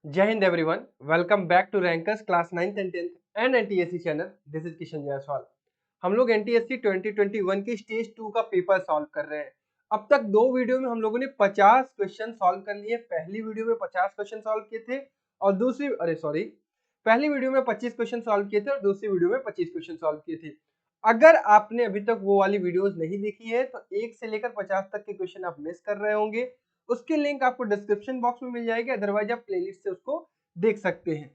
जय हिंद everyone, welcome back to rankers class 9th and 10th and NTSC channel. This is Kishan Jaiswal. हम लोग NTSC 2021 के स्टेज 2 का पेपर सॉल्व कर रहे हैं। अब तक दो वीडियो में हम लोगों ने 50 क्वेश्चन सॉल्व कर लिए। पहली वीडियो में 50 क्वेश्चन सॉल्व किए थे और पहली वीडियो में 25 क्वेश्चन सॉल्व किए थे और दूसरी वीडियो में 25 क्वेश्चन सॉल्व किए थे। अगर आपने अभी तक वो वाली वीडियोस नहीं देखी है तो 1 से लेकर 50 तक के क्वेश्चन आप मिस कर रहे होंगे। उसकी लिंक आपको डिस्क्रिप्शन बॉक्स में मिल जाएगी, अदरवाइज आप प्लेलिस्ट से उसको देख सकते हैं।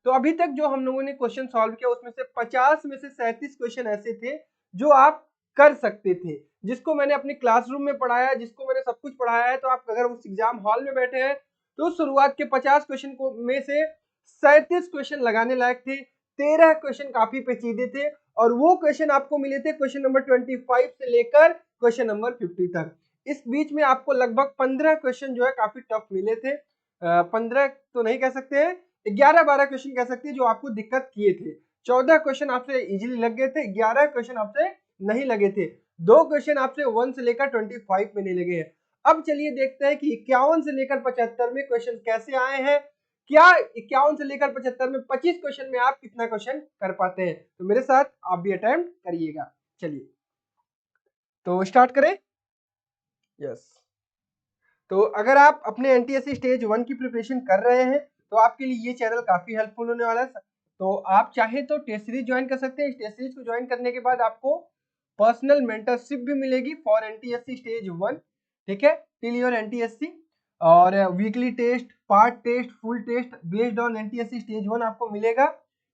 तो अभी तक जो हम लोगों ने क्वेश्चन सॉल्व किया उसमें से 50 में से 37 क्वेश्चन ऐसे थे जो आप कर सकते थे, जिसको मैंने अपनी क्लासरूम में पढ़ाया, जिसको मैंने सब कुछ पढ़ाया है। तो आप अगर उस एग्जाम हॉल में बैठे हैं तो शुरुआत के 50 क्वेश्चन को में से 37 क्वेश्चन लगाने लायक थे, 13 क्वेश्चन काफी पेचीदे थे और वो क्वेश्चन आपको मिले थे क्वेश्चन नंबर 25 से लेकर क्वेश्चन नंबर 50 तक। इस बीच में आपको लगभग 15 क्वेश्चन जो है काफी टफ मिले थे। 15 तो नहीं कह सकते हैं, 11-12 क्वेश्चन कह सकते हैं जो आपको दिक्कत किए थे। 14 क्वेश्चन आपसे इजीली लग गए थे, 11 क्वेश्चन आपसे नहीं लगे थे, 2 क्वेश्चन आपसे 1 से लेकर 25 में नहीं लगे हैं। अब चलिए देखते हैं कि 51 से लेकर 75 में क्वेश्चन कैसे आए हैं। क्या 51 से लेकर 75 में 25 क्वेश्चन में आप कितना क्वेश्चन कर पाते हैं? तो मेरे साथ आप भी अटेम्प्ट करिएगा। चलिए तो स्टार्ट करें। यस। तो अगर आप अपने एनटीएससी स्टेज 1 की प्रिपरेशन कर रहे हैं तो आपके लिए ये चैनल काफी हेल्पफुल होने वाला है। तो आप चाहे तो टेस्ट सीरीज ज्वाइन कर सकते हैं। इस टेस्ट सीरीज को ज्वाइन करने के बाद आपको पर्सनल मेंटरशिप भी मिलेगी फॉर एनटीएससी स्टेज 1, ठीक है, टिल योर एनटीएससी। और weekly test, part test, full test based on NTSC stage 1 आपको मिलेगा,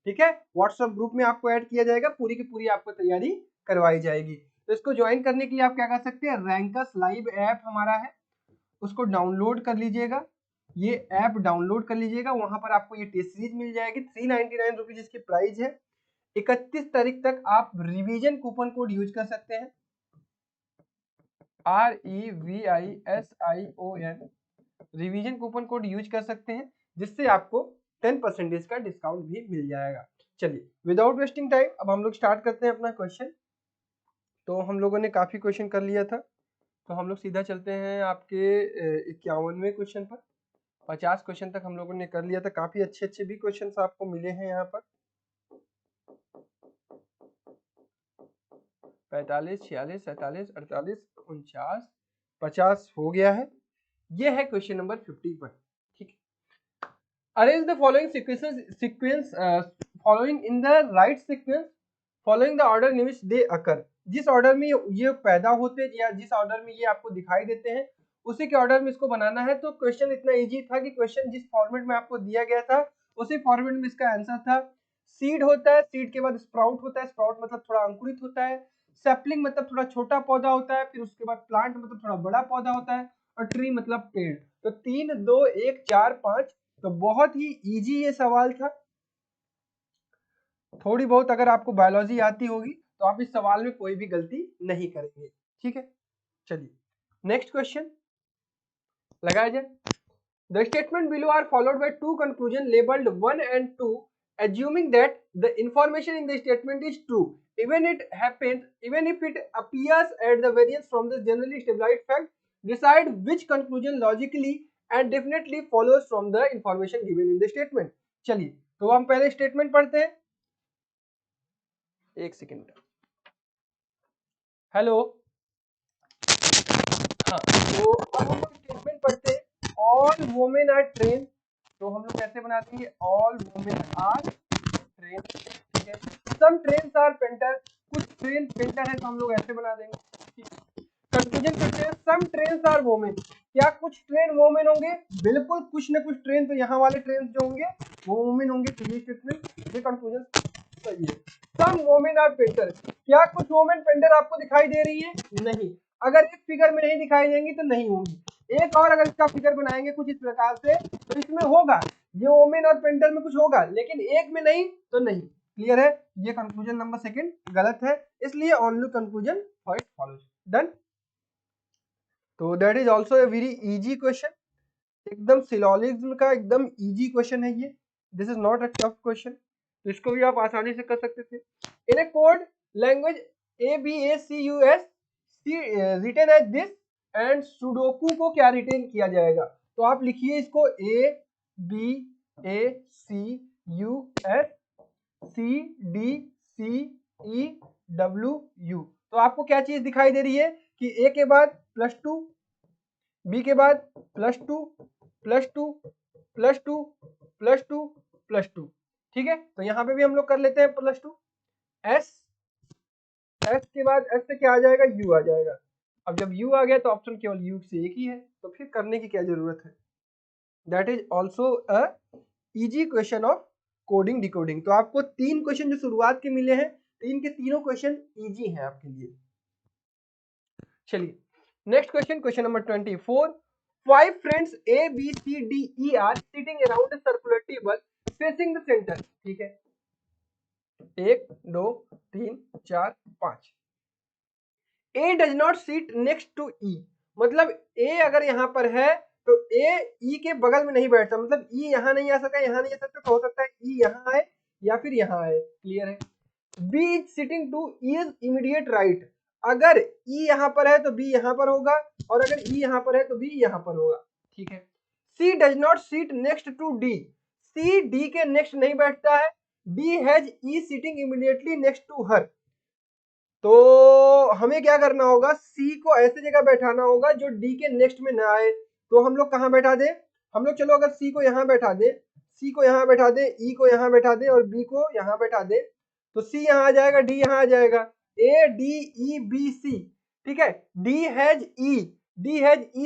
ठीक है। व्हाट्सएप ग्रुप में आपको ऐड किया जाएगा, पूरी की पूरी आपको तैयारी करवाई जाएगी। तो इसको ज्वाइन करने के लिए आप क्या कर सकते हैं, रैंकर्स लाइव ऐप हमारा है, उसको डाउनलोड कर लीजिएगा। ये ऐप डाउनलोड कर लीजिएगा, वहां पर आपको ये टेस्ट सीरीज मिल जाएगी। 399 रुपीज इसकी प्राइस है। 31 तारीख तक आप रिवीजन कूपन कोड यूज कर सकते हैं, REVISION, revision coupon code use कर सकते हैं, जिससे आपको 10% का डिस्काउंट भी मिल जाएगा। चलिए विदाउट वेस्टिंग टाइम अब हम लोग स्टार्ट करते हैं अपना क्वेश्चन। तो हम लोगों ने काफी क्वेश्चन कर लिया था, तो हम लोग सीधा चलते हैं आपके 51वें क्वेश्चन पर। 50 क्वेश्चन तक हम लोगों ने कर लिया था, काफी अच्छे अच्छे भी क्वेश्चंस आपको मिले हैं यहाँ पर। 45, 46, 47, 48, 49, 50 हो गया है। ये है क्वेश्चन नंबर 50 पर, ठीक है। Arrange the following sequence following in the right sequence following the order in which they occur. जिस ऑर्डर में ये पैदा होते हैं या जिस ऑर्डर में ये आपको दिखाई देते हैं उसी के ऑर्डर में इसको बनाना है। तो क्वेश्चन इतना इजी था कि क्वेश्चन जिस फॉर्मेट में आपको दिया गया था उसी फॉर्मेट में इसका आंसर था। सीड होता है, सीड के बाद स्प्राउट होता है, स्प्राउट मतलब थोड़ा अंकुरित होता है, सैपलिंग मतलब थोड़ा छोटा पौधा होता है, फिर उसके बाद प्लांट मतलब थोड़ा बड़ा पौधा होता है, और ट्री मतलब पेड़। तो 3, 2, 1, 4, 5। तो बहुत ही इजी ये सवाल था। थोड़ी बहुत अगर आपको बायोलॉजी आती होगी तो आप इस सवाल में कोई भी गलती नहीं करेंगे, ठीक है। चलिए नेक्स्ट क्वेश्चन लगाया जाए। The statement below are followed by two conclusions labeled 1 and 2, assuming that the information in the statement is true. Even if it appears at the variance from the generally stabilized fact, decide which conclusion logically and definitely follows from the information given in the statement. चलिए तो हम पहले statement पढ़ते हैं। एक second, hello. हाँ, तो अब हम लोग स्टेटमेंट पढ़ते हैं। ऑल वुमेन आर ट्रेन, तो हम लोग कैसे बना देंगे, ऑल वुमेन आर ट्रेन, ठीक है। सम ट्रेन्स आर पेंटर, कुछ ट्रेन पेंटर है तो हम लोग ऐसे बना देंगे। कंक्लूजन करते हैं, सम ट्रेन्स आर वुमेन, क्या कुछ ट्रेन वुमेन होंगे? बिल्कुल कुछ ना कुछ ट्रेन, तो यहाँ वाले ट्रेन जो होंगे वो वुमेन होंगे। तो ये स्टेटमेंट, ये कंक्लूजन सही है। सम वुमेन आर पेंटर, क्या कुछ वुमेन पेंटर आपको दिखाई दे रही है? नहीं। अगर इस फिगर में नहीं दिखाई देंगी तो नहीं होंगी। एक और अगर इसका फिगर बनाएंगे कुछ इस प्रकार से तो इसमें होगा, ये वुमेन और पेंटर में कुछ होगा, लेकिन एक में नहीं तो नहीं। क्लियर है? ये कंक्लूजन नंबर सेकंड गलत है, इसलिए only conclusion first follows. Done. तो that is also a very easy question, एकदम सिलोजिज्म का एकदम इजी क्वेश्चन है ये। This is not a tough question, तो इसको भी आप आसानी से कर सकते थे। In a code language ABACUS written as this and sudoku को क्या रिटेन किया जाएगा? तो आप लिखिए इसको A B ACUS CDCEWU। तो आपको क्या चीज दिखाई दे रही है कि ए के बाद +2, बी के बाद +2 +2 +2 +2 +2। ठीक है, तो यहां पे भी हम लोग कर लेते हैं +2। एस के बाद एस से क्या आ जाएगा, यू आ जाएगा। अब जब यू आ गया तो ऑप्शन केवल यू से एक ही है, तो फिर करने की क्या जरूरत है। That is also a easy question of coding decoding. तो आपको 3 क्वेश्चन जो शुरुआत के मिले हैं, तीन के तीनों क्वेश्चन इजी हैं आपके लिए। चलिए next question, question number 24। 5 friends A B C D E are sitting around a circular table facing the center। ठीक है, 1 2 3 4 5। A does not sit next to E, मतलब A अगर यहाँ पर है तो A E के बगल में नहीं बैठता, मतलब E यहाँ नहीं आ सकता, यहाँ नहीं आ सकता, तो हो सकता है E यहाँ आए या फिर यहाँ आए। क्लियर है। B is sitting to E is immediate right, अगर E यहाँ पर है तो B यहाँ पर होगा, और अगर E यहाँ पर है तो B यहाँ पर होगा। ठीक है। C does not sit next to D, C D के नेक्स्ट नहीं बैठता है। D has E sitting immediately next to her, तो हमें क्या करना होगा, सी को ऐसे जगह बैठाना होगा जो डी के नेक्स्ट में ना आए। तो हम लोग कहाँ बैठा दें, हम लोग चलो अगर सी को यहाँ बैठा दें, सी को यहाँ बैठा दें, ई को यहाँ बैठा दें और बी को यहाँ बैठा दें, तो सी यहाँ आ जाएगा, डी यहाँ आ जाएगा, A D E B C. ठीक है, D has E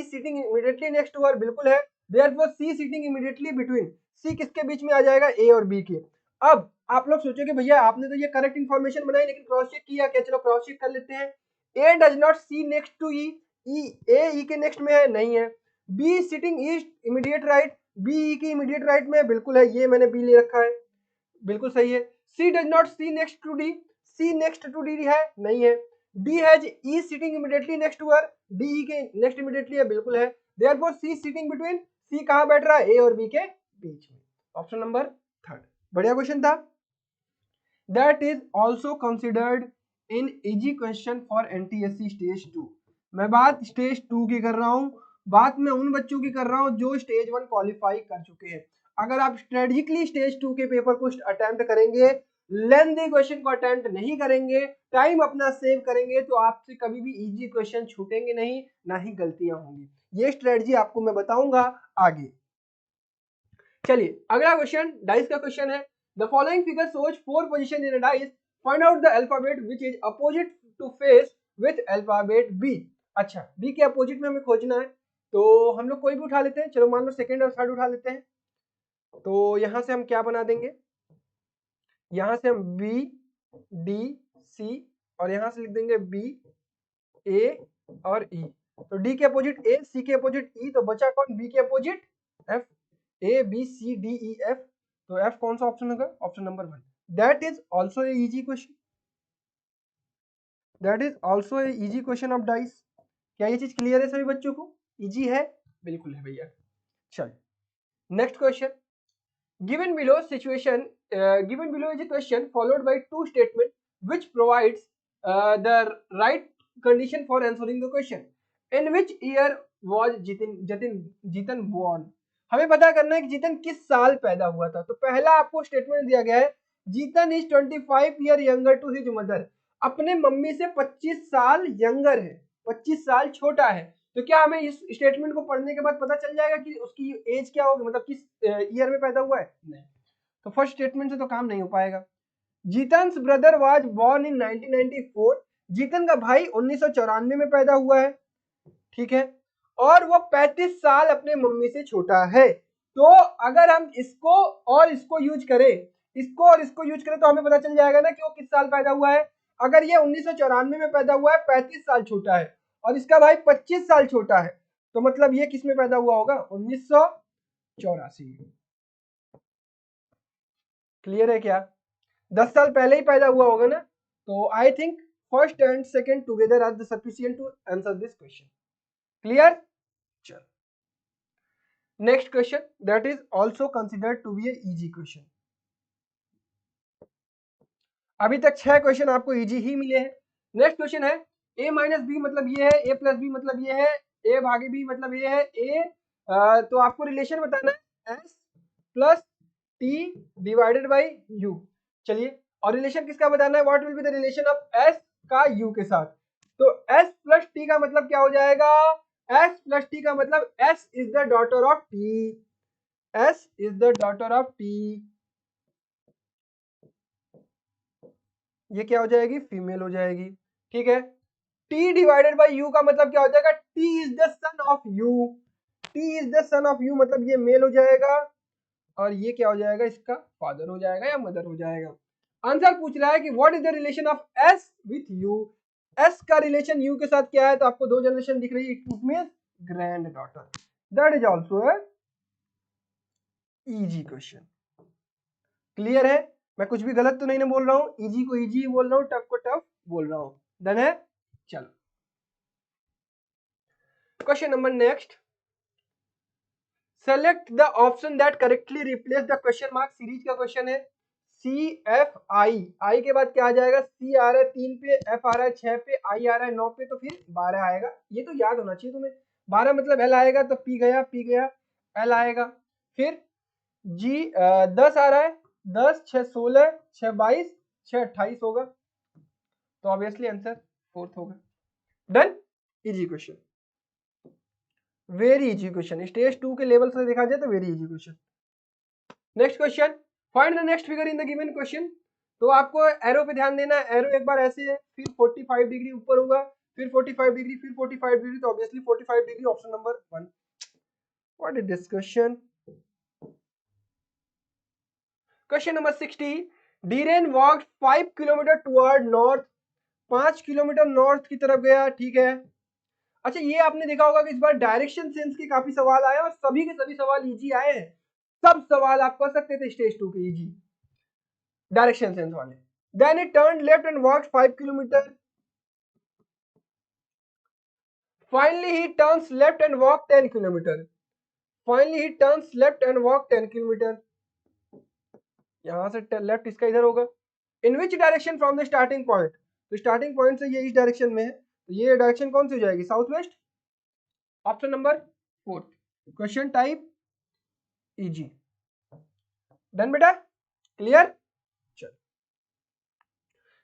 sitting immediately next to her, बिल्कुल है। Therefore C sitting immediately between, C किसके बीच में आ जाएगा, ए और बी के। अब आप लोग सोचोगे भैया आपने तो ये करेक्ट इंफॉर्मेशन बनाई लेकिन क्रॉस चेक किया क्या, चलो क्रॉस चेक कर लेते हैं। A does not sit next to E, A E के नेक्स्ट में है, नहीं है। B sitting east immediate right, B E की इमीडिएट राइट में, बिल्कुल है, ये मैंने बी ले रखा है, बिल्कुल सही है। C does not sit next to D, C next to D है, नहीं है। D has E sitting immediately next to her, D E के नेक्स्ट इमीडिएटली है, बिल्कुल है। Therefore C sitting between, C कहां बैठ रहा है, ए और बी के बीच में। Option number 3। बढ़िया क्वेश्चन था। That is also considered in easy question for NTSC Stage 2। मैं बात स्टेज 2 की कर रहा हूँ, बात मैं उन बच्चों की कर रहा हूँ जो स्टेज 1 क्वालिफाई कर चुके हैं। अगर आप स्ट्रेटेजिकली स्टेज 2 के पेपर को अटेम्प्ट करेंगे, लेंथी क्वेश्चन को अटेम्प्ट नहीं करेंगे, टाइम अपना सेव करेंगे, तो आपसे कभी भी इजी क्वेश्चन छूटेंगे नहीं, ना ही गलतियां होंगी। ये स्ट्रेटजी आपको मैं बताऊंगा आगे। चलिए अगला क्वेश्चन डाइस का क्वेश्चन है। The following figure shows 4 position in a dice. Find out the alphabet which is opposite to face with alphabet B। अच्छा, B के अपोजिट में हमें खोजना है, तो हम लोग कोई भी उठा लेते हैं। चलो मान लो सेकंड और थर्ड उठा लेते हैं। तो यहां से हम क्या बना देंगे, यहां से हम B D C और यहां से लिख देंगे B A और E। तो D के अपोजिट A, C के अपोजिट E, तो बचा कौन, B के opposite F। A B C D E F, तो F कौन सा ऑप्शन होगा, option number 1। That is also a easy question, that is also a easy question of dice. क्या ये चीज क्लियर है सभी बच्चों को, इजी है, बिल्कुल है भैया। चलिए next question. Given below situation, given below is a question followed by 2 statement which provides the right condition for answering the question. In which year was Jeetan born. हमें पता करना है कि जीतन किस साल पैदा हुआ था। तो पहला आपको स्टेटमेंट दिया गया है, Jeetan is 25 year younger to his mother, अपने मम्मी से 25 साल यंगर है, 25 साल छोटा है। तो क्या हमें इस स्टेटमेंट को पढ़ने के बाद पता चल जाएगा कि उसकी एज क्या होगी, मतलब किस ईयर में पैदा हुआ है, नहीं। तो फर्स्ट स्टेटमेंट से तो काम नहीं हो पाएगा। Jeetan's brother was born in 1994, Jeetan का भाई 1994 में पैदा हुआ है, ठीक है, और वो 35 साल अपने मम्मी से छोटा है। तो अगर हम इसको और इसको यूज करें, इसको और इसको यूज करें, तो हमें पता चल जाएगा ना कि वो किस साल पैदा हुआ है। अगर ये 1994 में पैदा हुआ है, 35 साल छोटा है, और इसका भाई 25 साल छोटा है, तो मतलब ये किस में पैदा हुआ होगा, 1984 में। क्लियर है क्या, 10 साल पहले ही पैदा हुआ होगा ना। तो I think first and second together are the sufficient to answer this question. Clear. चलो next question, that is also considered to be a easy question. अभी तक 6 क्वेश्चन आपको इजी ही मिले हैं। नेक्स्ट क्वेश्चन है, a माइनस बी मतलब ये है, a प्लस बी मतलब ये है, a भागे b मतलब ये है। a तो आपको रिलेशन बताना है s plus T divided by you. चलिए, और रिलेशन किसका बताना है, what will be the relation of S का यू के साथ। तो एस प्लस टी का मतलब क्या हो जाएगा, एस प्लस टी का मतलब S is the daughter of T, S is the daughter of T, ये क्या हो जाएगी, फीमेल हो जाएगी। ठीक है, टी डिवाइडेड बाई यू का मतलब क्या हो जाएगा, T is the son of you, T is the son of you मतलब ये मेल हो जाएगा, और ये क्या हो जाएगा, इसका फादर हो जाएगा या मदर हो जाएगा। आंसर पूछ रहा है कि what is the relation of S with you, S का रिलेशन यू के साथ क्या है, तो आपको दो जनरेशन दिख रही है, it means grand daughter. That is also a easy question. Clear है, मैं कुछ भी गलत तो नहीं ना बोल रहा हूँ, इजी को इजी बोल रहा हूँ, टफ को टफ बोल रहा हूँ। डन है, चलो question number next. Select the option that correctly replace the question mark, series का क्वेश्चन है। सी एफ आई, आई के बाद क्या आ जाएगा, सी आ रहा है 3 पे, एफ आ रहा है 6 पे, आई आ रहा है 9 पे, तो फिर 12 आएगा। ये तो याद होना चाहिए तुम्हें, 12 मतलब एल आएगा, तो पी गया एल आएगा। फिर जी 10 आ रहा है, 10 6 16 6 22 6 28 होगा, तो ऑब्वियसली आंसर फोर्थ होगा। Done, easy question, very easy question, stage 2 के लेवल से देखा जाए तो very easy question. Next question, find the next figure in the given question. तो आपको एरो पे ध्यान देना है, एरो एक बार ऐसे है, फिर 45 डिग्री ऊपर होगा, फिर 45 डिग्री, फिर 45 डिग्री, तो obviously 45 degree option number 1। What is this question, question number 60। Dheeren walked 5 kilometre toward north, 5 kilometre north की तरफ गया, ठीक है। अच्छा, ये आपने देखा होगा कि इस बार डायरेक्शन सेंस के काफी सवाल आए और सभी के सभी सवाल इजी आए हैं, सब सवाल आप कर सकते थे स्टेज 2 के इजी डायरेक्शन सेंस वाले। Then it turn left and walked 5 kilometre, finally he turns left and walk 10 kilometre, finally he turns left and walk 10 kilometre, यहां से लेफ्ट इसका इधर होगा। In which direction from the starting point, तो starting point से ये इस direction में है, तो ये डायरेक्शन कौन सी हो जाएगी, south west, option number 4। Question type easy. Done बेटा, क्लियर। चल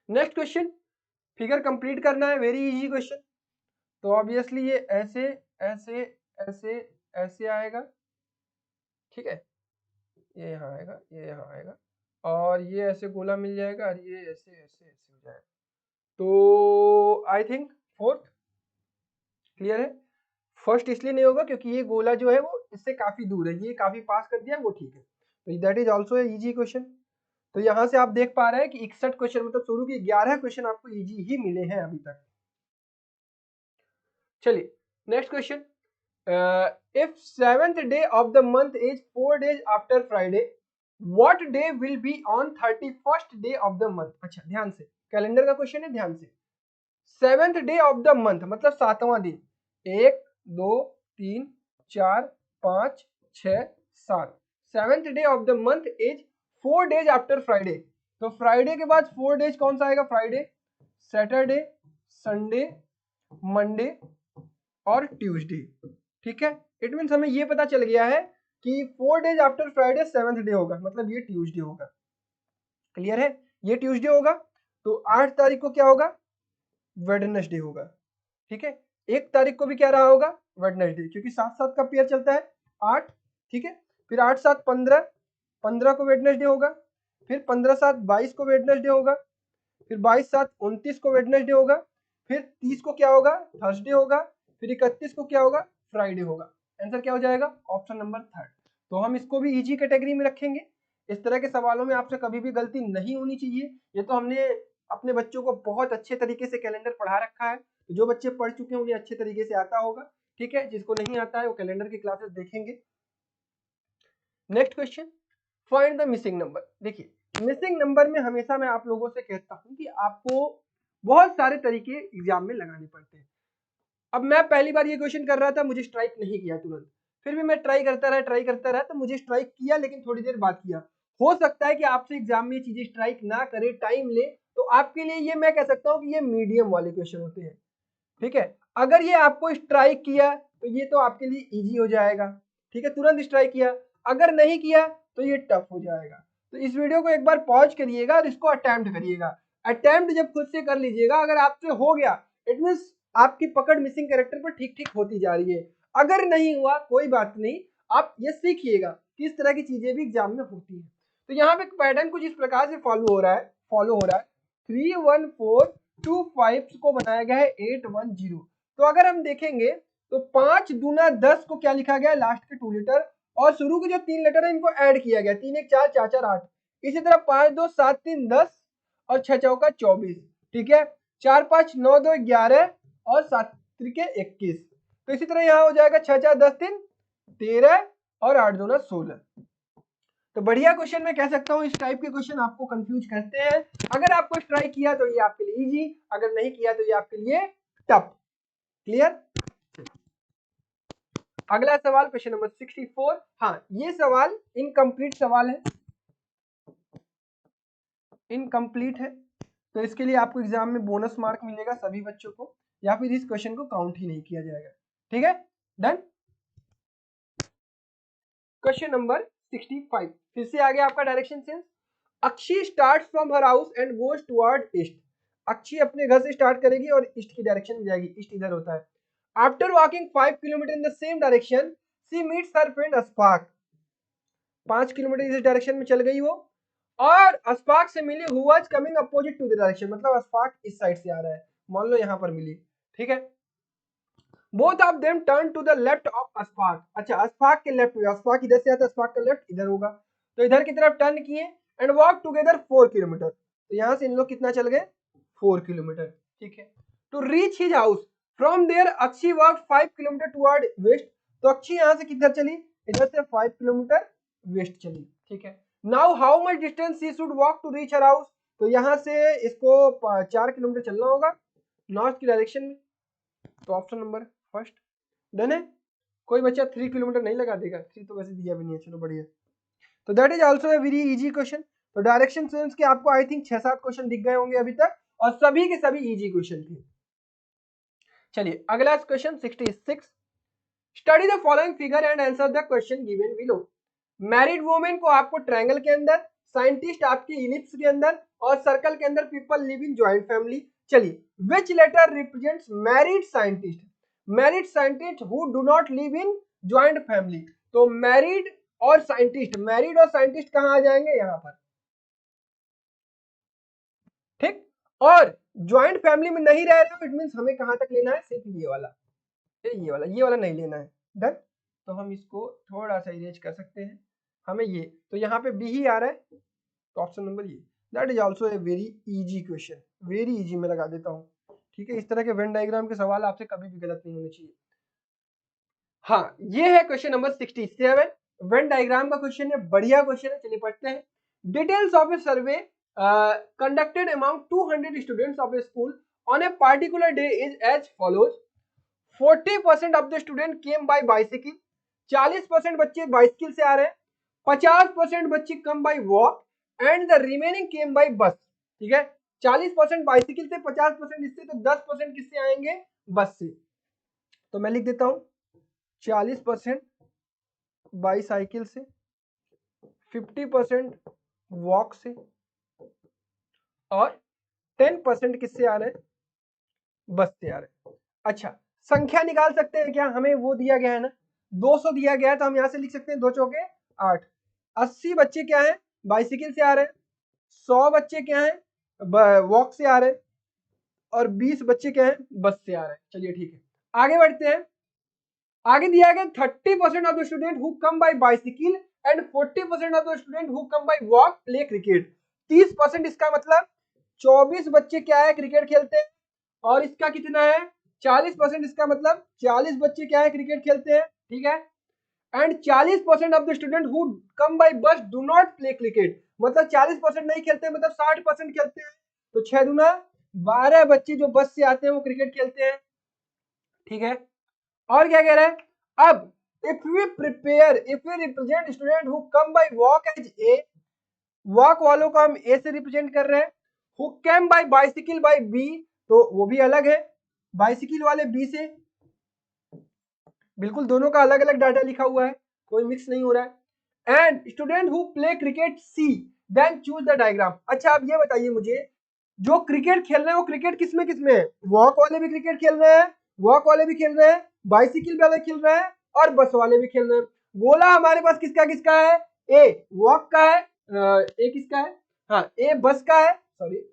नेक्स्ट क्वेश्चन, फिगर कंप्लीट करना है, वेरी इजी क्वेश्चन। तो ऑब्वियसली ये ऐसे ऐसे ऐसे ऐसे आएगा, ठीक है, ये यहाँ आएगा, ये यहाँ आएगा, और ये ऐसे गोला मिल जाएगा, और ये ऐसे ऐसे ऐसे हो जाएगा, तो आई थिंक फोर्थ। क्लियर है, फर्स्ट इसलिए नहीं होगा क्योंकि ये गोला जो है वो इससे काफी दूर है, ये काफी पास कर दिया, वो ठीक है, तो that is also easy question. तो यहाँ से आप देख पा रहे हैं कि 61 क्वेश्चन, मतलब शुरू के 11 क्वेश्चन आपको इजी ही मिले हैं अभी तक। चलिए next question, if 7th day of the month is 4 days after Friday, what day will be on 31st day of the month. अच्छा ध्यान से, कैलेंडर का क्वेश्चन है, ध्यान से। 7th day of the month मतलब 7वां दिन, 1 2 3 4 5 6 7, 7th day of the month is 4 days after Friday, तो फ्राइडे के बाद 4 days कौन सा आएगा, फ्राइडे, सैटरडे, संडे, मंडे और ट्यूसडे, ठीक है। इट मीन्स हमें ये पता चल गया है कि 4 days after Friday 7th day होगा, मतलब ये ट्यूसडे होगा। क्लियर है, ये ट्यूसडे होगा, तो 8 तारीख को क्या होगा, वेडनेसडे होगा, ठीक है। 1 तारीख को भी क्या रहा होगा, वेडनेसडे, क्योंकि 7-7 का पेयर चलता है 8, ठीक है। फिर 8-7 15, 15 को वेडनेसडे होगा, फिर 15-7 22 को वेडनेसडे होगा, फिर 22-7 29 को वेडनेसडे होगा, फिर 30 को क्या होगा, थर्सडे होगा, फिर 31 को क्या होगा, फ्राइडे होगा। आंसर क्या हो जाएगा, ऑप्शन नंबर 3। तो हम इसको भी इजी कैटेगरी में रखेंगे। इस तरह के सवालों में आपसे कभी भी गलती नहीं होनी चाहिए। ये तो हमने अपने बच्चों को बहुत अच्छे तरीके से कैलेंडर पढ़ा रखा है, तो जो बच्चे पढ़ चुके हैं उन्हें अच्छे तरीके से आता होगा, ठीक है। जिसको नहीं आता है वो कैलेंडर की क्लासेस देखेंगे। Next question, find the missing number. देखिए मिसिंग नंबर में हमेशा मैं आप लोगों से कहता हूं कि आपको बहुत सारे तरीके एग्जाम में लगाने पड़ते हैं। अब मैं पहली बार ये क्वेश्चन कर रहा था, मुझे स्ट्राइक नहीं किया तुरंत, फिर भी मैं ट्राई करता रहा तो मुझे स्ट्राइक किया, लेकिन थोड़ी देर बाद किया। हो सकता है कि आपसे एग्जाम में ये चीजें स्ट्राइक ना करे, टाइम ले, तो आपके लिए ये मैं कह सकता हूँ कि ये मीडियम वाले क्वेश्चन होते हैं, ठीक है। अगर ये आपको स्ट्राइक किया तो ये तो आपके लिए इजी हो जाएगा, ठीक है, तुरंत स्ट्राइक किया। अगर नहीं किया तो ये टफ हो जाएगा। तो इस वीडियो को एक बार पॉज करिएगा और इसको अटेम्प्ट करिएगा। अटेम्प्ट जब खुद से कर लीजिएगा, अगर आपसे हो गया इट मींस आपकी पकड़ मिसिंग कैरेक्टर पर ठीक ठीक होती जा रही है। अगर नहीं हुआ कोई बात नहीं, आप ये सीखिएगा कि इस तरह की चीजें भी एग्जाम में होती है। तो यहाँ पे पैटर्न कुछ इस प्रकार से फॉलो हो रहा है 31425 को बनाया गया है 810। तो अगर हम देखेंगे तो 5 दूना 10 को क्या लिखा गया है, लास्ट के 2 लेटर, और शुरू के जो 3 लेटर है इनको ऐड किया गया, 3 1 4 4 4 8। इसी तरह 5 2 7 3 10 और 6 चौका 24, ठीक है। 4 5 9 2 11 और 7 त्रिके 21। तो इसी तरह यहाँ हो जाएगा 6 4 10 3 13 और 8 2 16। तो बढ़िया क्वेश्चन मैं कह सकता हूँ, इस टाइप के क्वेश्चन आपको कंफ्यूज करते हैं। अगर आपको ट्राई किया तो ये आपके लिए इजी, अगर नहीं किया तो ये आपके लिए टफ। क्लियर। अगला सवाल क्वेश्चन नंबर 64। हाँ, ये सवाल इनकम्प्लीट सवाल है, इनकम्प्लीट है, तो इसके लिए आपको एग्जाम में बोनस मार्क मिलेगा सभी बच्चों को, या फिर इस क्वेश्चन को काउंट ही नहीं किया जाएगा। ठीक है, डन। क्वेश्चन नंबर 65, फिर से आ गया आपका direction sense. Akshi start from her house and goes toward east. Akshi अपने घर से स्टार्ट करेगी और ईस्ट की डायरेक्शन में जाएगी, ईस्ट इधर होता है। After walking 5 kilometre in the same direction she meets her friend Ashfaq. 5 kilometre इस डायरेक्शन में चल गई वो, और अस्फाक से मिली who was coming opposite to the direction, मतलब अस्फाक इस साइड से आ रहा है, मान लो यहां पर मिली, ठीक है। Both of them turn to the left of Ashfaq. अच्छा, अस्फाक के लेफ्ट में, अस्फाक इधर से आता है, अस्फाक का लेफ्ट इधर होगा, तो इधर की तरफ टर्न किए एंड वॉक टुगेदर 4 किलोमीटर। तो यहां से इन लोग कितना चल गए, 4 किलोमीटर, ठीक है। To reach his house from there Akshi walk 5 kilometre toward west. तो अक्षी यहां से किधर चली, इधर से 5 किलोमीटर वेस्ट चली, ठीक है। Now how much distance she should walk to reach her house. तो यहां से इसको 4 किलोमीटर चलना होगा नॉर्थ की डायरेक्शन में। तो ऑप्शन नंबर फर्स्ट डन है। कोई बच्चा 3 किलोमीटर नहीं लगा देगा, 3 तो वैसे दिया भी नहीं है, चलो बढ़िया। तो that is also a very easy question. तो डायरेक्शन सेंस के आपको आई थिंक 6-7 क्वेश्चन दिख गए होंगे अभी तक, और सभी के सभी इजी क्वेश्चन थे। चलिए अगला question 66। Study the following figure and answer the question given below. Married women को आपको ट्रायंगल के अंदर, साइंटिस्ट आपकी इलिप्स के अंदर, और सर्कल के अंदर people live in joint family. चलिए, which letter represents married scientist, married scientist who do not live in joint family. तो मैरिड और साइंटिस्ट, मैरिड और साइंटिस्ट कहां आ जाएंगे, यहां पर, ठीक। और ज्वाइंट फैमिली में नहीं रह रहे हो, इट मींस हमें कहां तक लेना है, सिर्फ ये वाला, ये वाला नहीं लेना है। डन। तो हम इसको थोड़ा सा इरेज कर सकते हैं, हमें ये, तो यहाँ पे बी ही आ रहा है, तो ऑप्शन नंबर ये। That is also a very easy question, very easy मैं लगा देता हूँ, ठीक है। इस तरह के वेन डायग्राम के सवाल आपसे कभी भी गलत नहीं होने चाहिए। हाँ, ये है क्वेश्चन नंबर 67, वेन डायग्राम का क्वेश्चन है, बढ़िया क्वेश्चन है। चलिए पढ़ते हैं। Details of A survey conducted among 200 students of a school on a particular day is as follows. 40% of the student came by bicycle, 40% बच्चे बाइसिकल से आ रहे हैं, 50% बच्चे कम by walk and the remaining came by बस, ठीक है। 40% bicycle से, 50% इससे, तो 10% किससे आएंगे, बस से। तो मैं लिख देता हूं 40% बाईसाइकिल से, 50% वॉक से, और 10% किससे आ रहे हैं, बस से आ रहे हैं। अच्छा, संख्या निकाल सकते हैं क्या, हमें वो दिया गया है ना, 200 दिया गया है, तो हम यहां से लिख सकते हैं 2 चौके 8। 80 बच्चे क्या है, बाइसिकल से आ रहे हैं, 100 बच्चे क्या है, वॉक से आ रहे हैं, और 20 बच्चे क्या है, बस से आ रहे हैं। चलिए ठीक है, आगे बढ़ते हैं। आगे दिया गया 30% of the student who come bye bicycle and 40% of the student who come by walk play cricket. 30%, इसका मतलब 24 बच्चे क्या है, क्रिकेट खेलते हैं, और इसका कितना है, 40%, इसका मतलब 40 बच्चे क्या है, क्रिकेट खेलते हैं, ठीक है। And 40% of the student who come bye बस डू नॉट प्ले क्रिकेट, मतलब 40% नहीं खेलते, मतलब 60% खेलते हैं। तो 6 दूना 12 बच्चे जो बस से आते हैं वो क्रिकेट खेलते हैं, ठीक है। और क्या कह रहा है, अब if we represent student who come by walk as a, walk वालों को हम ए से रिप्रेजेंट कर रहे हैं, who came by bicycle by B, तो वो भी अलग है, बाइसिकल वाले बी से, बिल्कुल दोनों का अलग अलग डाटा लिखा हुआ है, कोई मिक्स नहीं हो रहा है। And student who play cricket C, then choose the diagram. अच्छा आप ये बताइए मुझे, जो क्रिकेट खेल रहे हैं वो क्रिकेट किसमें किसमें है? वॉक वाले भी क्रिकेट खेल रहे हैं, वॉक वाले भी खेल रहे हैं, बाइसिकल वाले खेल रहे हैं और बस वाले भी खेल रहे हैं। गोला हमारे पास किसका किसका है? ए वॉक का है, ए किसका है? हाँ ए बस का है, सॉरी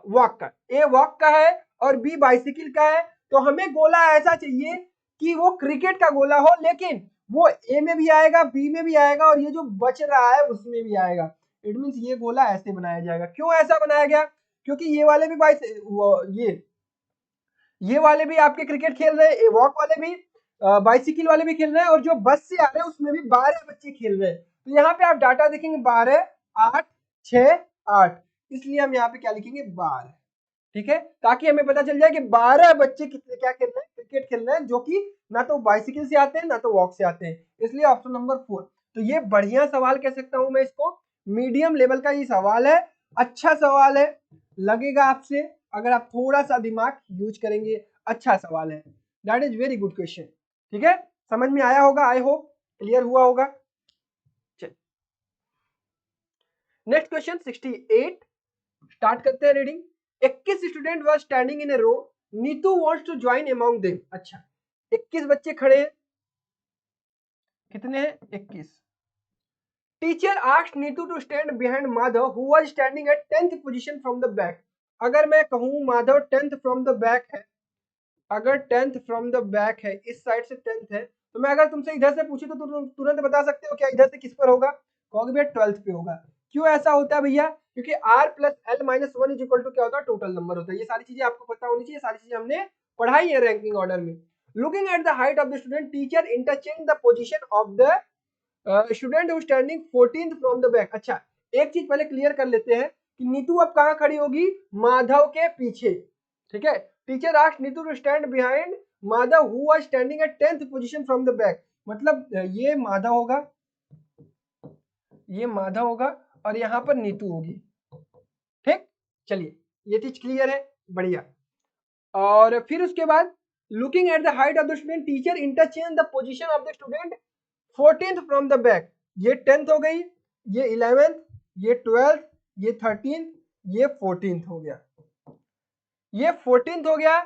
वॉक का, ए वॉक का है और बी बाइसिकल का है। तो हमें गोला ऐसा चाहिए कि वो क्रिकेट का गोला हो, लेकिन वो ए में भी आएगा, बी में भी आएगा और ये जो बच रहा है उसमें भी आएगा। इट मींस ये गोला ऐसे बनाया जाएगा। क्यों ऐसा बनाया गया? क्योंकि ये वाले भी ये वाले भी आपके क्रिकेट खेल रहे हैं, वॉक वाले भी, बाइसिकल वाले भी खेल रहे हैं और जो बस से आ रहे हैं उसमें भी 12 बच्चे खेल रहे हैं। तो यहाँ पे आप डाटा देखेंगे 12, 8, 6, 8, इसलिए हम यहाँ पे क्या लिखेंगे 12। ठीक है, ताकि हमें पता चल जाए कि 12 बच्चे कितने क्या खेल रहे हैं, क्रिकेट खेल रहे हैं, जो कि ना तो बाइसिकल से आते हैं ना तो वॉक से आते हैं, इसलिए ऑप्शन नंबर 4। तो ये बढ़िया सवाल कह सकता हूं मैं इसको, मीडियम लेवल का ये सवाल है, अच्छा सवाल है, लगेगा आपसे अगर आप थोड़ा सा दिमाग यूज करेंगे। अच्छा सवाल है, that is very good question. ठीक है, समझ में आया होगा, आई होप क्लियर हुआ होगा। नेक्स्ट क्वेश्चन 68, स्टार्ट करते हैं reading. 21 student were standing in a row, Neetu wants to join among them. अच्छा 21 बच्चे खड़े हैं, कितने हैं? 21। Teacher asked Neetu to stand behind Madhav who was standing at 10th position from the back. अगर मैं कहूं Madhav 10th from the back है, अगर 10th फ्रॉम द बैक है, इस साइड से 10th है, तो मैं अगर तुमसे इधर से पूछी तो तुम तुरंत बता सकते हो क्या इधर से किस पर होगा? कहोगे भैया 12th पे होगा। क्यों ऐसा होता है भैया? क्योंकि r plus L minus 1 is equal to क्या होता है? टोटल नंबर होता है। ये सारी चीजें आपको पता होनी चाहिए, सारी चीजें हमने पढ़ाई है रैंकिंग ऑर्डर में। Looking at the height of the student, teacher interchange the position of the student who standing 14th from the back. अच्छा एक चीज पहले क्लियर कर लेते हैं कि नीतू अब कहां खड़ी होगी? माधव के पीछे। ठीक है, teacher asked Neetu to stand behind Madhav who was standing at 10th position from the back. मतलब ये माधव होगा, ये माधव होगा और यहाँ पर नीतू होगी। ठीक, चलिए ये चीज क्लियर है, बढ़िया। और फिर उसके बाद looking at the height of the student, teacher interchange the position of the student 14th from the back. ये 10th हो गई, ये 11th, ये 12th, ये 13th, ये 14th हो गया, ये 14th हो गया।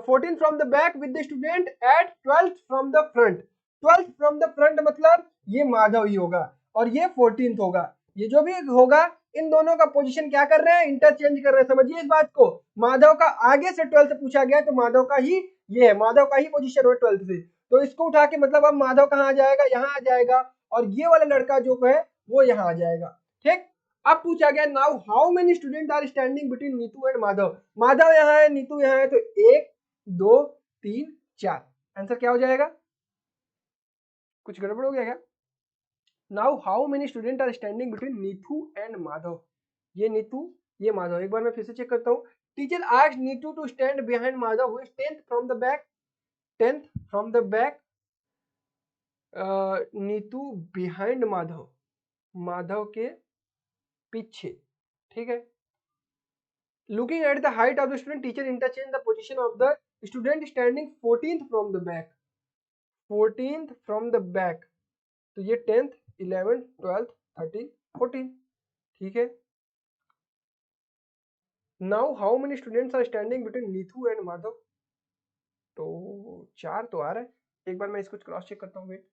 14th from the back with the student at 12th from the front. 12th from the front मतलब ये माधव ही होगा और ये 14th होगा। ये जो भी होगा इन दोनों का पोजीशन क्या कर रहे हैं? इंटरचेंज कर रहे हैं। समझिए इस बात को, माधव का आगे से 12th पूछा गया तो माधव का ही ये है, माधव का ही पोजीशन हो 12th से, तो इसको उठा के मतलब अब माधव कहाँ आ जाएगा? यहाँ आ जाएगा और ये वाला लड़का जो है वो यहाँ आ जाएगा। ठीक, अब पूछा गया now how many student are standing between Neetu and Madhav. Madhav यहाँ है, नीतू यहाँ है, तो 1 2 3 4। आंसर क्या हो जाएगा? कुछ गड़बड़ हो गया क्या? Now how many student are standing between Neetu and Madhav. ये नीतू, ये माधव। एक बार मैं फिर से चेक करता हूँ। Teacher asked Neetu to stand behind Madhav who is 10th from the back, 10th from the back, Neetu behind Madhav, Madhav के पीछे। ठीक है, looking at the height of the student, teacher interchange the position of the student standing 14th from the back, 14th from the back। तो ये 10th 11th 12th 13th 14th। ठीक है, now how many students are standing between Neetu and Madhav? तो 4 तो आ रहा है। एक बार मैं इसको क्रॉस चेक करता हूँ, वेट,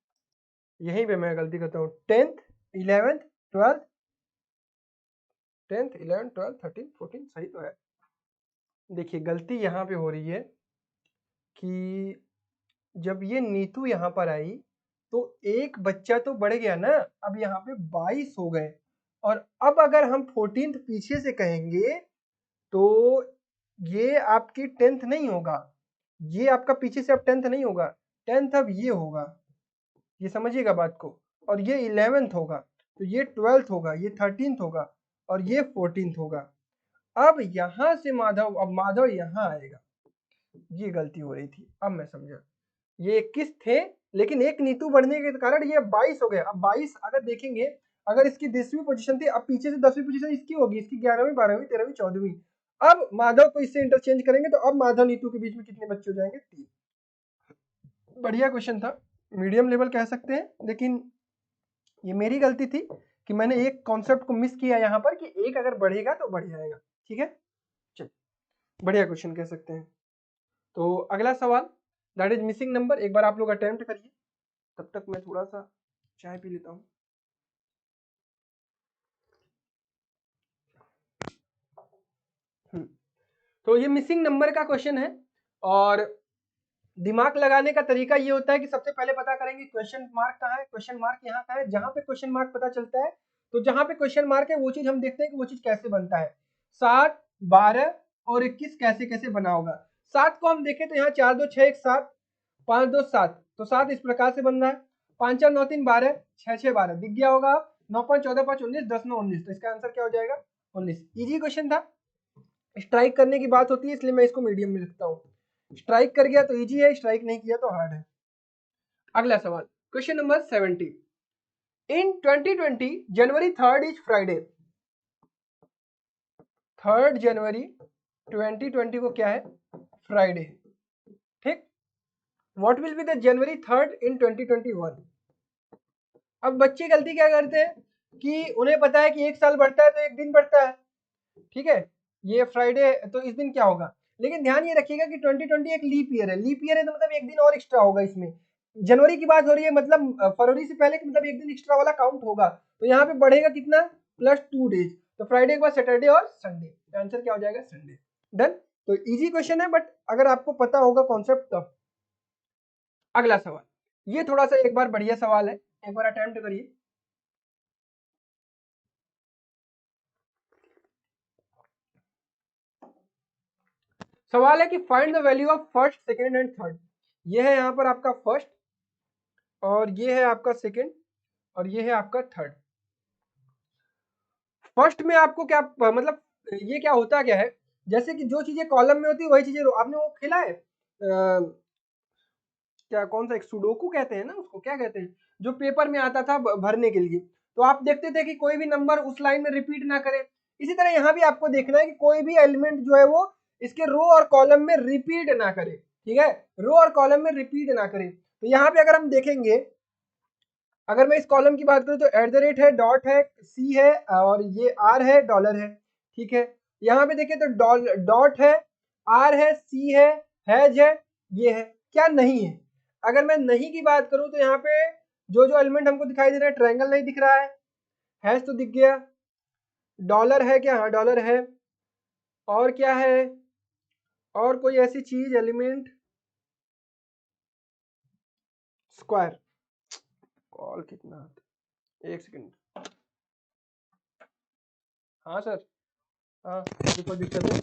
यहीं पे मैं गलती करता हूँ। 10th 11th 12th, 10th 11th 12th 13th 14th, सही तो है। देखिए गलती यहाँ पे हो रही है कि जब ये नीतू यहाँ पर आई तो एक बच्चा तो बढ़ गया ना, अब यहाँ पे 22 हो गए। और अब अगर हम 14th पीछे से कहेंगे तो ये आपकी 10th नहीं होगा, ये आपका पीछे से अब 10th नहीं होगा, 10th अब ये होगा, ये समझिएगा बात को। और ये 11th होगा, तो ये 12th होगा, ये 13th होगा और ये 14th होगा। अब यहाँ से माधव, अब माधव यहाँ आएगा, ये गलती हो रही थी, अब मैं समझा। ये 21 थे लेकिन एक नीतू बढ़ने के कारण ये 22 हो गए। अब 22 अगर देखेंगे, अगर इसकी 10वीं पोजीशन थी, अब पीछे से 10वीं पोजीशन इसकी होगी, इसकी 11वीं 12वीं 13वीं 14वीं। अब माधव को इससे इंटरचेंज करेंगे तो अब माधव नीतू के बीच में कितने बच्चे हो जाएंगे? 3। बढ़िया क्वेश्चन था, मीडियम लेवल कह सकते हैं, लेकिन ये मेरी गलती थी कि मैंने एक कॉन्सेप्ट को मिस किया यहाँ पर कि एक अगर बढ़ेगा तो बढ़ जाएगा। ठीक है, चलिए बढ़िया क्वेश्चन कह सकते हैं। तो अगला सवाल दैट इज मिसिंग नंबर, एक बार आप लोग अटेम्प्ट करिए, तब तक मैं थोड़ा सा चाय पी लेता हूँ। तो ये मिसिंग नंबर का क्वेश्चन है और दिमाग लगाने का तरीका ये होता है कि सबसे पहले पता करेंगे क्वेश्चन मार्क कहाँ है, क्वेश्चन मार्क यहाँ का है, जहां पे क्वेश्चन मार्क पता चलता है तो जहां पे क्वेश्चन मार्क है वो चीज हम देखते हैं कि वो चीज कैसे बनता है। 7, 12 और 21 कैसे कैसे बना होगा। 7 को हम देखें तो यहाँ 4 2 6 1 7, 5 2 7, तो 7 इस प्रकार से बन रहा है, 5 4 9 3 12, 6 6 12 दिख गया होगा, 9 5 14 5 19, 10 9 19, तो इसका आंसर क्या हो जाएगा 19। इजी क्वेश्चन था, स्ट्राइक करने की बात होती है इसलिए मैं इसको मीडियम में लिखता हूँ। स्ट्राइक कर गया तो इजी है, स्ट्राइक नहीं किया तो हार्ड है। अगला सवाल question number 70, in 2020 January 3rd is Friday. 3rd जनवरी 2020 को क्या है, फ्राइडे। ठीक, what will be the January 3rd इन 2021। अब बच्चे गलती क्या करते हैं कि उन्हें पता है कि एक साल बढ़ता है तो एक दिन बढ़ता है, ठीक है, ये फ्राइडे तो इस दिन क्या होगा, लेकिन ध्यान ये रखिएगा कि 2020 एक लीप ईयर है, लीप ईयर है तो मतलब एक दिन और एक्स्ट्रा होगा इसमें। जनवरी की बात हो रही है मतलब फरवरी से पहले मतलब एक दिन एक्स्ट्रा वाला काउंट होगा, तो यहाँ पे बढ़ेगा कितना, +2 डेज, तो फ्राइडे के बाद सैटरडे और संडे, आंसर क्या हो जाएगा संडे। डन, तो इजी क्वेश्चन है बट अगर आपको पता होगा कॉन्सेप्ट तब। अगला सवाल ये थोड़ा सा एक बार बढ़िया सवाल है, एक बार अटेम्प्ट करिए। सवाल है कि find the value of first second and third. ये है यहाँ पर आपका फर्स्ट और ये है आपका सेकेंड और ये है आपका थर्ड। फर्स्ट में आपको क्या मतलब ये क्या होता क्या है, जैसे कि जो चीजें कॉलम में होती है वही चीजें आपने वो खेला है क्या कौन सा एक सुडोकू कहते हैं ना उसको, क्या कहते हैं, जो पेपर में आता था भरने के लिए, तो आप देखते थे कि कोई भी नंबर उस लाइन में रिपीट ना करे। इसी तरह यहाँ भी आपको देखना है कि कोई भी एलिमेंट जो है वो इसके रो और कॉलम में रिपीट ना करे, ठीक है, रो और कॉलम में रिपीट ना करे। तो यहाँ पे अगर हम देखेंगे, अगर मैं इस कॉलम की बात करूं तो एट द रेट है, डॉट है, सी है और ये आर है, डॉलर है, ठीक है। यहाँ पे देखिए तो डॉट है, आर है, सी है, हैज है, ये है, क्या नहीं है। अगर मैं नहीं की बात करूं तो यहाँ पे जो जो एलिमेंट हमको दिखाई दे रहा है, ट्रायंगल नहीं दिख रहा है, हैज तो दिख गया, डॉलर है क्या, हाँ डॉलर है, और क्या है, और कोई ऐसी चीज एलिमेंट, स्क्वायर, कॉल कितना आता है, 1 सेकेंड, हाँ सर, हाँ रुको दिक्कत है।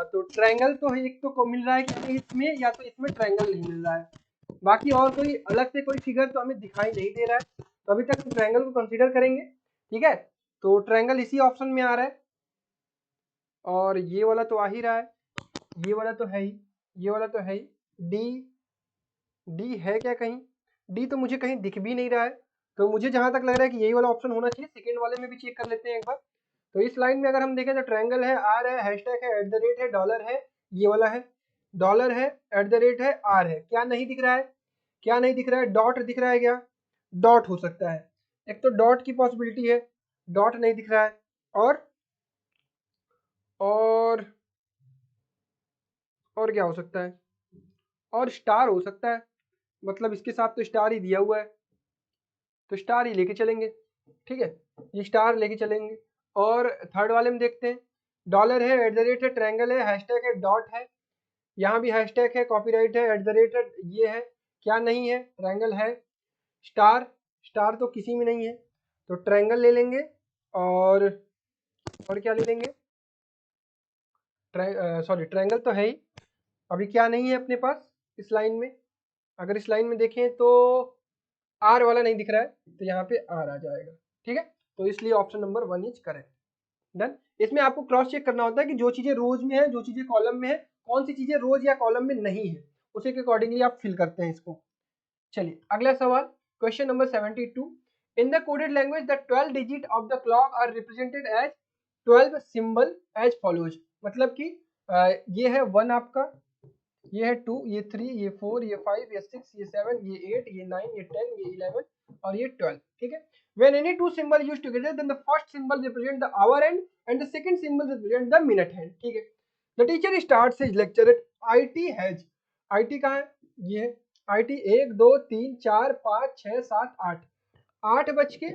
तो ट्रायंगल तो एक तो को मिल रहा है कि इसमें, या तो इसमें ट्रायंगल नहीं मिल रहा है, बाकी और कोई अलग से कोई फिगर तो हमें दिखाई नहीं दे रहा है, तो अभी तक ट्रायंगल को कंसीडर करेंगे, ठीक है। तो ट्रायंगल इसी ऑप्शन में आ रहा है और ये वाला तो आ ही रहा है, ये वाला तो है ही, ये वाला तो है ही, डी, डी है क्या कहीं, डी तो मुझे कहीं दिख भी नहीं रहा है, तो मुझे जहां तक लग रहा है कि यही वाला ऑप्शन होना चाहिए। सेकेंड वाले में भी चेक कर लेते हैं एक बार। तो इस लाइन में अगर हम देखें तो ट्रायंगल है, आर है, हैशटैग है, एट द रेट है, डॉलर है, ये वाला है, डॉलर है, एट द रेट है, आर है, क्या नहीं दिख रहा है, क्या नहीं दिख रहा है, डॉट दिख रहा है क्या, डॉट हो सकता है, एक तो डॉट की पॉसिबिलिटी है, डॉट नहीं दिख रहा है, और और क्या हो सकता है, और स्टार हो सकता है, मतलब इसके साथ तो स्टार ही दिया हुआ है, तो स्टार ही लेके चलेंगे, ठीक है, ये स्टार लेके चलेंगे। और थर्ड वाले में देखते हैं, डॉलर है, एट द रेट है, ट्रायंगल है, हैशटैग है, डॉट है, यहाँ भी हैशटैग है, कॉपीराइट है, एट द रेट है, ये है, क्या नहीं है, ट्रायंगल है, स्टार, स्टार तो किसी में नहीं है, तो ट्रायंगल ले लेंगे, और क्या ले लेंगे, सॉरी ट्रायंगल तो है ही, अभी क्या नहीं है अपने पास इस लाइन में, अगर इस लाइन में देखें तो आर वाला नहीं दिख रहा है, तो यहाँ पे आर आ जाएगा, ठीक है, तो इसलिए option number 1 is correct. Done, इसमें आपको क्रॉस चेक करना होता है कि जो चीजें रोज में है, जो चीजें कॉलम में है, कौन सी चीजें रोज या कॉलम में नहीं है, उसी के अकॉर्डिंगली आप फिल करते हैं इसको। चलिए अगला सवाल, question number 72, in the coded language the 12 digit of the clock are represented as 12 symbol as follows, मतलब कि ये है 1 आपका, ये है 2, ये 3, ये 4, ये 5, ये 6, ये 7, ये 8, ये 9, ये 10, ये 11 और ये 12, ठीक है। When any two symbol used together, then the first symbol represent the hour hand and the second symbol represent the minute hand, ठीक है। The teacher starts his lecture at IT has, IT कहाँ है, ये है IT 1 2 3 4 5 6 7 8, 8 बज के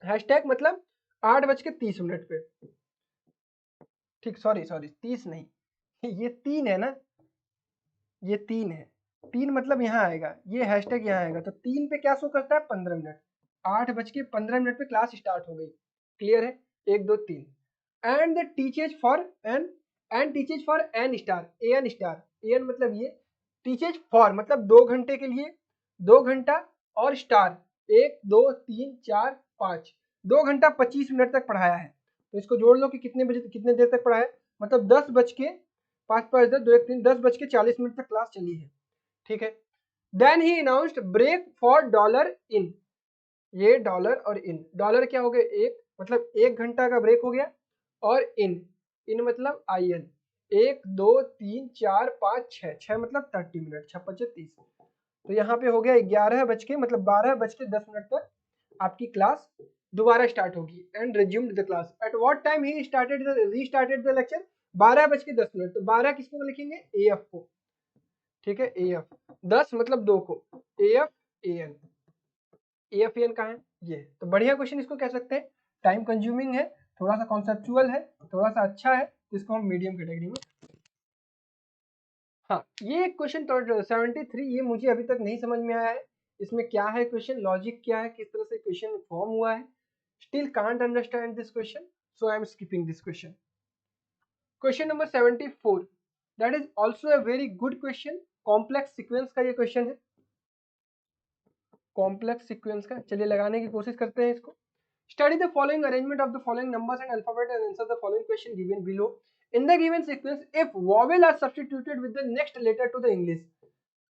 hashtag मतलब 8:30 पे, ठीक, सॉरी 30 नहीं, ये 3 है ना, ये 3 है, 3 मतलब यहाँ आएगा, ये हैशटैग यहाँ आएगा, तो 3 पे क्या शो करता है 15 मिनट, 8:15 पे क्लास स्टार्ट हो गई, क्लियर है, 1 2 3 and teaches for N, and teaches for N star, N star, N मतलब ये, टीचेज फॉर मतलब 2 घंटे के लिए, 2 घंटा और स्टार 1 2 3 4 5, 2 घंटा 25 मिनट तक पढ़ाया है, तो इसको जोड़ लो कि कितने बजे कितने देर तक पढ़ाया है, मतलब 10 बज के 5 5 10 2 1 3 10:40 तक क्लास चली है, ठीक है। Then he announced break for dollar in, ये डॉलर और इन, डॉलर क्या हो गया एक, मतलब 1 घंटा का ब्रेक हो गया, और इन, इन मतलब आई एन, 1 2 3 4 5 6, 6 मतलब 30 मिनट, 6 5 30, तो यहाँ पे हो गया 11 बज के मतलब 12:10 तक आपकी क्लास दोबारा स्टार्ट होगी, and resumed the class at what time he started the restarted the lecture, 12:10, तो 12 किसको लिखेंगे ए एफ को, ठीक है, ए एफ, 10 मतलब 2 को, A F A N, A F A N कहाँ है, ये, तो बढ़िया क्वेश्चन इसको कह सकते हैं, टाइम कंज्यूमिंग है, थोड़ा सा कॉन्सेप्चुअल है, थोड़ा सा अच्छा है, जिसको हम मीडियम कैटेगरी में, हाँ ये क्वेश्चन 73, ये मुझे अभी तक नहीं समझ में आया है, इसमें क्या है क्वेश्चन, लॉजिक क्या है, किस तरह से क्वेश्चन फॉर्म हुआ है, still can't understand this question, so I am skipping this question. Question number 74, that is also a very good question, complex sequence का ये क्वेश्चन है, कॉम्प्लेक्स सीक्वेंस का, चलिए लगाने की कोशिश करते हैं इसको। Study the following arrangement of the following numbers and alphabet and answer the following question given below. In the given sequence, if vowel are substituted with the next letter to the English,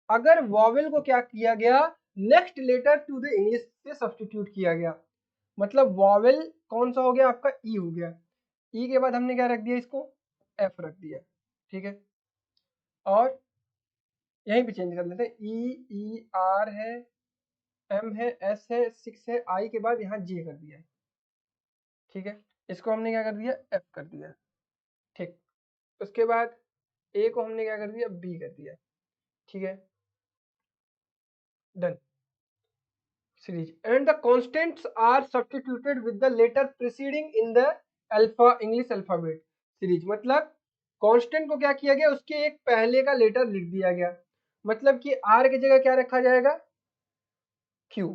अगर vowel को क्या किया गया, next letter to the English से substitute किया गया, मतलब vowel कौन सा हो गया आपका E हो गया, E के बाद हमने क्या रख दिया इसको F रख दिया, ठीक है, और यहीं पे चेंज कर लेते हैं, E R है, M है, S है, 6 है, I के बाद यहाँ J कर दिया, ठीक है, इसको हमने क्या कर दिया F कर दिया, ठीक, उसके बाद ए को हमने क्या कर दिया बी कर दिया, ठीक है, done series, and the constants are substituted with the letter preceding in the alpha English alphabet series, मतलब कांस्टेंट को क्या किया गया, उसके एक पहले का लेटर लिख दिया गया, मतलब कि आर की जगह क्या रखा जाएगा क्यू,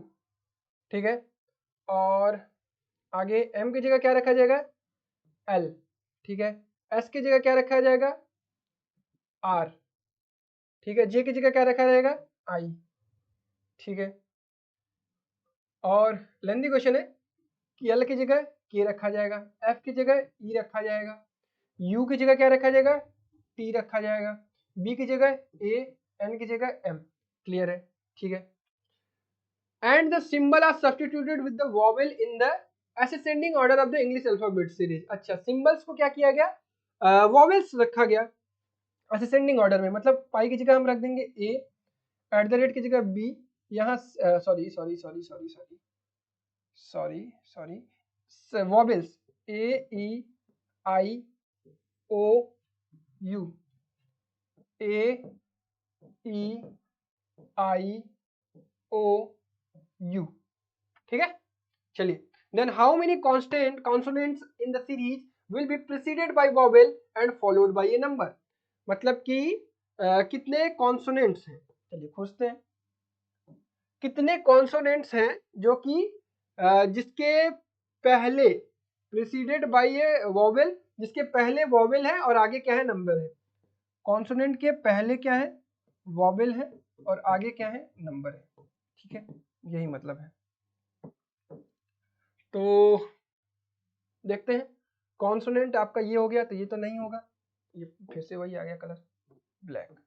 ठीक है, और आगे एम की जगह क्या रखा जाएगा एल, ठीक है, एस की जगह क्या रखा जाएगा आर, ठीक है, जे की जगह क्या रखा जाएगा आई, ठीक है, और लेंदी क्वेश्चन है कि एल की जगह के रखा जाएगा, एफ की जगह ई रखा जाएगा, यू की जगह क्या रखा जाएगा टी रखा जाएगा, बी की जगह ए, एन की जगह एम, क्लियर है, ठीक है, and the symbol are substituted with the vowel in the ascending order of the English alphabet series, अच्छा सिंबल्स को क्या किया गया वॉवेल्स रखा गया असेंडिंग ऑर्डर में, मतलब पाई की जगह हम रख देंगे ए, एट द रेट की जगह बी, यहाँ sorry sorry sorry sorry sorry sorry sorry vowels A E I O U, A E I O U, ठीक है, चलिए, then how many constant consonants in the series will be preceded by vowel and followed by a number, मतलब कि कितने consonants हैं, चलिए खोजते हैं, कितने कॉन्सोनेंट्स हैं जो कि जिसके पहले प्रीसीडेड बाय ए वॉवेल, जिसके पहले वॉवेल है और आगे क्या है नंबर है, कॉन्सोनेंट के पहले क्या है वॉवेल है और आगे क्या है नंबर है, ठीक है, यही मतलब है, तो देखते हैं, कॉन्सोनेंट आपका ये हो गया, तो ये तो नहीं होगा, ये फिर से वही आ गया कलर ब्लैक,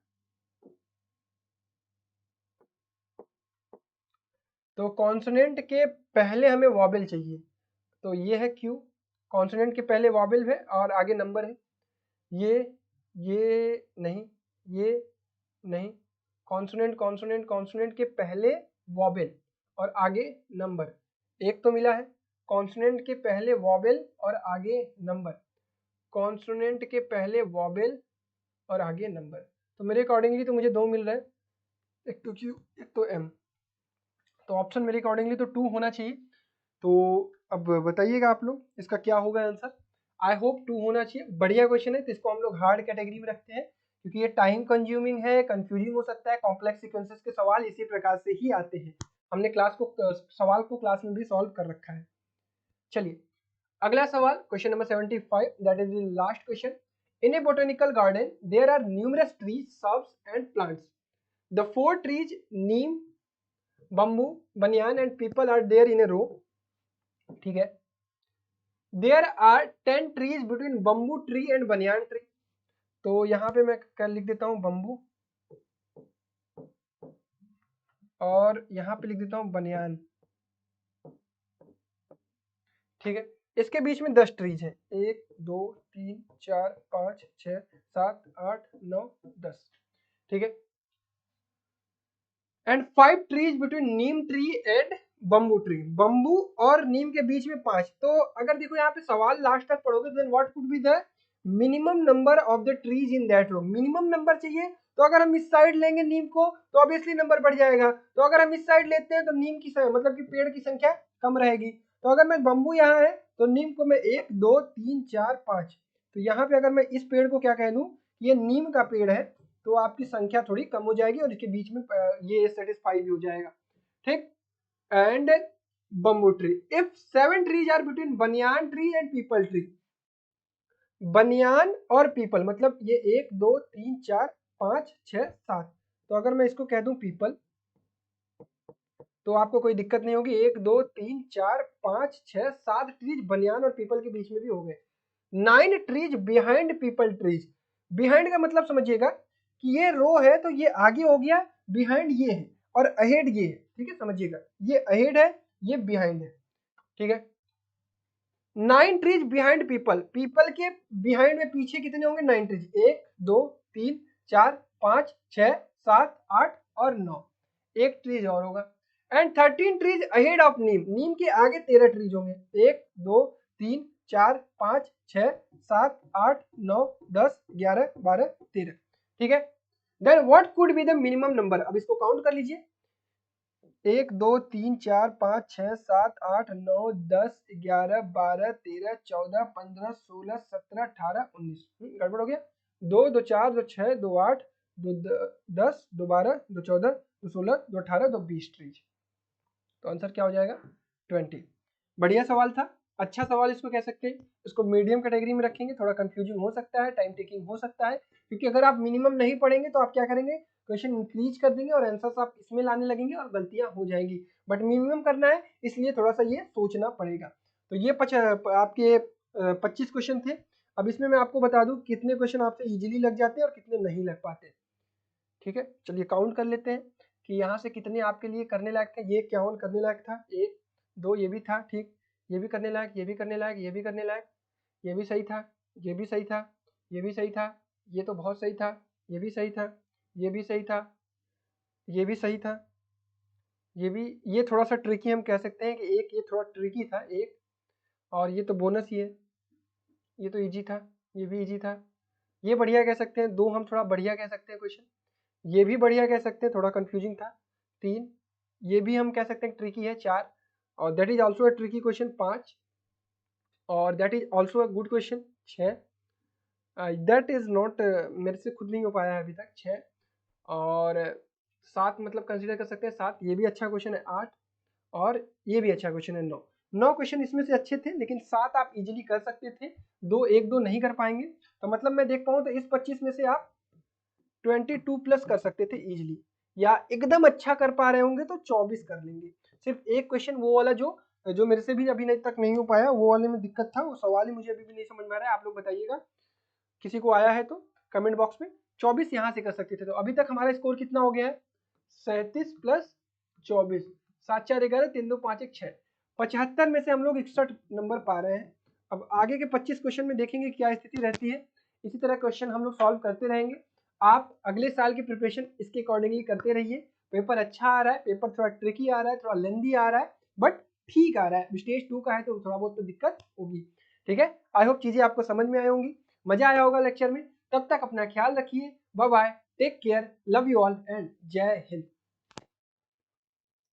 तो कॉन्सोनेंट के पहले हमें वॉवेल चाहिए, तो ये है क्यू, कॉन्सोनेंट के पहले वॉवेल है और आगे नंबर है, ये नहीं, ये नहीं, कॉन्सोनेंट कॉन्सोनेंट कॉन्सोनेंट के पहले वॉवेल और आगे नंबर, एक तो मिला है। कॉन्सोनेंट के पहले वॉवेल और आगे नंबर, कॉन्सोनेंट के पहले वॉवेल और आगे नंबर, तो मेरे अकॉर्डिंगली तो मुझे दो मिल रहा है, एक तो क्यू एक तो एम, तो ऑप्शन मेरे अकॉर्डिंगली तो 2 होना चाहिए। तो अब बताइएगा आप लोग इसका क्या होगा आंसर। आई होप 2 होना चाहिए। बढ़िया क्वेश्चन है, तो इसको हम लोग हार्ड कैटेगरी में रखते हैं क्योंकि ये टाइम कंज्यूमिंग है, कंफ्यूजिंग हो सकता है, कॉम्प्लेक्स सीक्वेंसेस के सवाल इसी प्रकार से ही आते हैं। हमने सवाल को क्लास में भी सॉल्व कर रखा है। चलिए अगला सवाल, question number 75, that is the last question. In a botanical garden there are numerous trees, shrubs and plants. The 4 trees, neem, bamboo, banyan and people are there in a row, ठीक है। There are 10 trees between bamboo tree and banyan tree, तो यहाँ पे मैं क्या लिख देता हूँ बम्बू, और यहाँ पे लिख देता हूँ बनियान, ठीक है। इसके बीच में 10 ट्रीज है, 1 2 3 4 5 6 7 8 9 10, ठीक है। And 5 trees between Neem tree and bamboo tree, bamboo और नीम के बीच में 5। तो अगर देखो यहाँ पे सवाल लास्ट तक पढ़ोगे, then what could be the minimum number of the trees in that row. Minimum number चाहिए, तो अगर हम इस साइड लेंगे नीम को तो ऑब्वियसली नंबर बढ़ जाएगा, तो अगर हम इस साइड लेते हैं तो नीम की मतलब कि पेड़ की संख्या कम रहेगी। तो अगर मैं बम्बू यहाँ है तो नीम को मैं 1 2 3 4 5, तो यहाँ पे अगर मैं इस पेड़ को क्या कह दूं, ये नीम का पेड़ है, तो आपकी संख्या थोड़ी कम हो जाएगी और इसके बीच में ये सेटिस्फाई भी हो जाएगा, ठीक। And bamboo tree, if 7 trees are between banyan tree and peepal tree, banyan और पीपल मतलब ये 1 2 3 4 5 6 7, तो अगर मैं इसको कह दूं पीपल तो आपको कोई दिक्कत नहीं होगी। 1 2 3 4 5 6 7 ट्रीज बनियान और पीपल के बीच में भी हो गए। 9 trees behind people trees, behind का मतलब समझिएगा कि ये रो है तो ये आगे हो गया, बिहाइंड ये है और अहेड ये है, ठीक है, समझिएगा ये अहेड है ये बिहाइंड है, ठीक है। 9 ट्रीज बिहाइंड पीपल, पीपल के बिहाइंड में पीछे कितने होंगे 9 ट्रीज, 1 2 3 4 5 6 7 8 और 9, एक ट्रीज और होगा। एंड 13 ट्रीज अहेड ऑफ नीम, नीम के आगे 13 ट्रीज होंगे, 1 2 3 4 5 6 7 8 9 10 11 12 13, ठीक है। Then what could be the minimum number, अब इसको काउंट कर लीजिए, 1 2 3 4 5 6 7 8 9 10 11 12 13 14 15 16 17 18 19, गड़बड़ हो गया, 2 2 4 2 6 2 8 2 10 2 12 2 14 2 16 2 18 2 20 ट्रीज, तो आंसर क्या हो जाएगा 20। बढ़िया सवाल था, अच्छा सवाल इसको कह सकते हैं। इसको मीडियम कैटेगरी में रखेंगे, थोड़ा कंफ्यूजिंग हो सकता है, टाइम टेकिंग हो सकता है, क्योंकि अगर आप मिनिमम नहीं पढ़ेंगे तो आप क्या करेंगे, क्वेश्चन इंक्रीज कर देंगे और आंसर्स आप इसमें लाने लगेंगे और गलतियां हो जाएंगी। बट मिनिमम करना है इसलिए थोड़ा सा ये सोचना पड़ेगा। तो ये आपके 25 क्वेश्चन थे। अब इसमें मैं आपको बता दूं कितने क्वेश्चन आपसे इजीली लग जाते हैं और कितने नहीं लग पाते, ठीक है। चलिए काउंट कर लेते हैं कि यहाँ से कितने आपके लिए करने लायक थे। ये 51 करने लायक था, 1 2 ये भी था, ठीक, ये भी करने लायक, ये भी करने लायक, ये भी करने लायक, ये भी सही था, ये भी सही था, ये भी सही था, ये तो बहुत सही था, ये भी सही था, ये भी सही था, ये भी सही था, ये थोड़ा सा ट्रिकी हम कह सकते हैं कि एक ये थोड़ा ट्रिकी था एक, और ये तो बोनस ही है, ये तो इजी था, ये भी इजी था, ये बढ़िया कह सकते हैं, 2 हम थोड़ा बढ़िया कह सकते हैं क्वेश्चन, ये भी बढ़िया कह सकते हैं, थोड़ा कंफ्यूजिंग था, 3 ये भी हम कह सकते हैं ट्रिकी है, 4 और that is also a tricky question, 5 और that is also a good question, 6 that is not, मेरे से खुद नहीं हो पाया है अभी तक, 6 और 7 मतलब कंसिडर कर सकते हैं 7, ये भी अच्छा क्वेश्चन है, 8 और ये भी अच्छा क्वेश्चन है, 9 क्वेश्चन इसमें से अच्छे थे, लेकिन 7 आप इजीली कर सकते थे, 1 2 नहीं कर पाएंगे, तो मतलब मैं देख पाऊँ तो इस 25 में से आप 22 प्लस कर सकते थे इजीली, या एकदम अच्छा कर पा रहे होंगे तो 24 कर लेंगे। सिर्फ एक क्वेश्चन वो वाला जो जो मेरे से भी अभी तक नहीं हो पाया, वो वाले में दिक्कत था, वो सवाल ही मुझे अभी भी नहीं समझ में आ रहा है, आप लोग बताइएगा किसी को आया है तो कमेंट बॉक्स में। 24 यहाँ से कर सकते थे, तो अभी तक हमारा स्कोर कितना हो गया है, 37 प्लस 24, 7 4 11 3 2 5 1 6, 75 में से हम लोग 61 नंबर पा रहे हैं। अब आगे के 25 क्वेश्चन में देखेंगे क्या स्थिति रहती है, इसी तरह क्वेश्चन हम लोग सॉल्व करते रहेंगे। आप अगले साल की प्रिपरेशन इसके अकॉर्डिंगली करते रहिए। पेपर अच्छा आ रहा है, पेपर थोड़ा ट्रिकी आ रहा है, थोड़ा लेंदी आ रहा है, बट ठीक आ रहा है। स्टेज 2 का है तो थोड़ा बहुत तो दिक्कत होगी। ठीक है, आई होप चीजें आपको समझ में आई होंगी, मजा आया होगा लेक्चर में। तब तक अपना ख्याल रखिए, bye bye, take care, love you all and जय हिंद।